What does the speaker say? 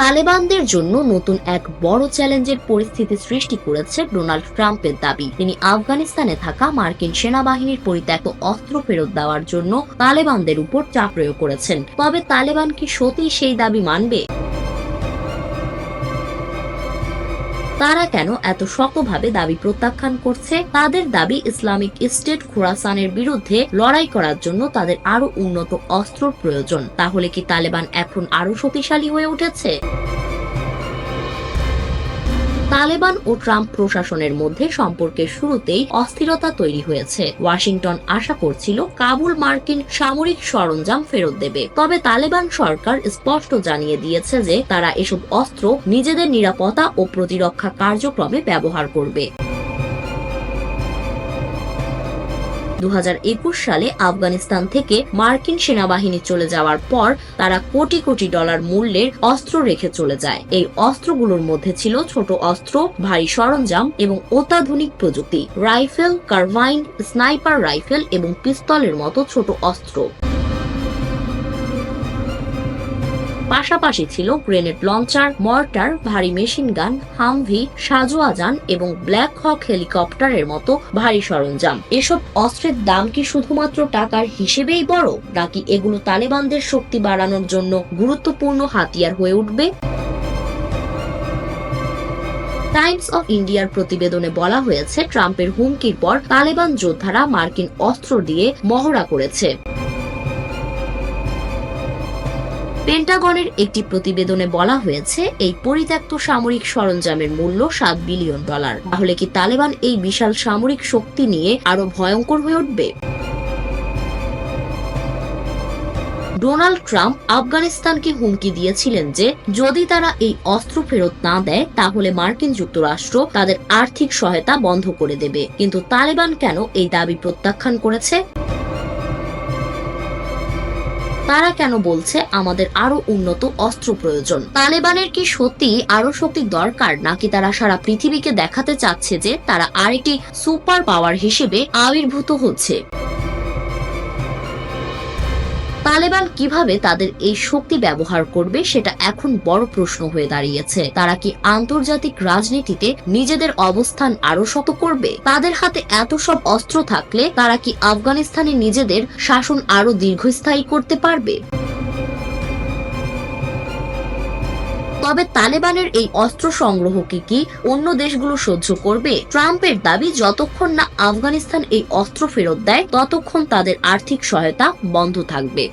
তালেবানদের জন্য নতুন এক বড় চ্যালেঞ্জের পরিস্থিতি সৃষ্টি করেছে ডোনাল্ড ট্রাম্পের দাবি। তিনি আফগানিস্তানে থাকা মার্কিন সেনাবাহিনীর পরিত্যক্ত অস্ত্র ফেরত দেওয়ার জন্য তালেবানদের উপর চাপ প্রয়োগ করেছেন। তবে তালেবান কি সত্যিই সেই দাবি মানবে? তারা কেন এত শক্তভাবে দাবি প্রত্যাখ্যান করছে? তাদের দাবি, ইসলামিক স্টেট খোরাসানের বিরুদ্ধে লড়াই করার জন্য তাদের আরো উন্নত অস্ত্রর প্রয়োজন। তাহলে কি তালেবান এখন আরো শক্তিশালী হয়ে উঠেছে? তালেবান ও ট্রাম্প প্রশাসনের মধ্যে সম্পর্কের শুরুতেই অস্থিরতা তৈরি হয়েছে। ওয়াশিংটন আশা করছিল কাবুল মার্কিন সামরিক সরঞ্জাম ফেরত দেবে। তবে তালেবান সরকার স্পষ্ট জানিয়ে দিয়েছে যে তারা এসব অস্ত্র নিজেদের নিরাপত্তা ও প্রতিরক্ষা কার্যক্রমে ব্যবহার করবে। 2021 সালে আফগানিস্তান থেকে মার্কিন সেনাবাহিনী চলে যাওয়ার পর তারা কোটি কোটি ডলার মূল্যের অস্ত্র রেখে চলে যায়। এই অস্ত্রগুলোর মধ্যে ছিল ছোট অস্ত্র, ভারী সরঞ্জাম এবং অত্যাধুনিক প্রযুক্তি, রাইফেল, কার্বাইন, স্নাইপার রাইফেল এবং পিস্তলের মতো ছোট অস্ত্র। পাশাপাশি ছিল গ্রেনেড লঞ্চার, মর্টার, ভারী মেশিন গান, হামভি, সাজোয়াজান এবং ব্ল্যাক হক হেলিকপ্টারের মতো ভারী সরঞ্জাম। এসব অস্ত্রের দাম কি শুধুমাত্র টাকার হিসেবেই বড়, নাকি এগুলো তালেবানদের শক্তি বাড়ানোর জন্য গুরুত্বপূর্ণ হাতিয়ার হয়ে উঠবে? টাইমস অফ ইন্ডিয়ার প্রতিবেদনে বলা হয়েছে, ট্রাম্পের হুমকির পর তালেবান যোদ্ধারা মার্কিন অস্ত্র দিয়ে মহড়া করেছে। পেন্টাগনের একটি প্রতিবেদনে বলা হয়েছে, এই পরিত্যক্ত সামরিক সরঞ্জামের মূল্য $7 বিলিয়ন। তাহলে কি তালেবান এই বিশাল সামরিক শক্তি নিয়ে আরো ভয়ঙ্কর হয়ে উঠবে? ডোনাল্ড ট্রাম্প আফগানিস্তানকে হুমকি দিয়েছিলেন যে যদি তারা এই অস্ত্র ফেরত না দেয় তাহলে মার্কিন যুক্তরাষ্ট্র তাদের আর্থিক সহায়তা বন্ধ করে দেবে। কিন্তু তালেবান কেন এই দাবি প্রত্যাখ্যান করেছে? তারা কেন বলছে আমাদের আরো উন্নত অস্ত্র প্রয়োজন? তালেবানের কি সত্যি আরো শক্তি দরকার, নাকি তারা সারা পৃথিবীকে দেখাতে চাচ্ছে যে তারা আরেকটি সুপার পাওয়ার হিসেবে আবির্ভূত হচ্ছে? তালেবান কিভাবে তাদের এই শক্তি ব্যবহার করবে সেটা এখন বড় প্রশ্ন হয়ে দাঁড়িয়েছে। তারা কি আন্তর্জাতিক রাজনীতিতে নিজেদের অবস্থান আরো শক্ত করবে? তাদের হাতে এত সব অস্ত্র থাকলে তারা কি আফগানিস্তানে নিজেদের শাসন আরো দীর্ঘস্থায়ী করতে পারবে? তবে তালেবানের এই অস্ত্র সংগ্রহকে কি অন্য দেশগুলো সহ্য করবে? ট্রাম্পের দাবি, যতক্ষণ না আফগানিস্তান এই অস্ত্র ফেরত দেয় ততক্ষণ তাদের আর্থিক সহায়তা বন্ধ থাকবে।